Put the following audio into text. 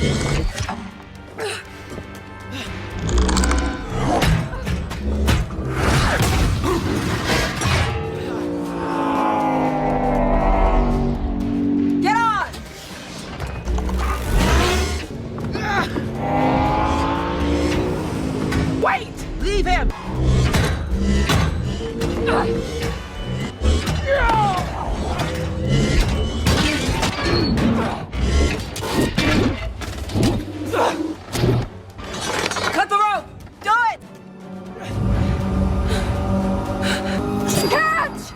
Get on! Wait! Leave him! Cut the rope! Do it! Catch!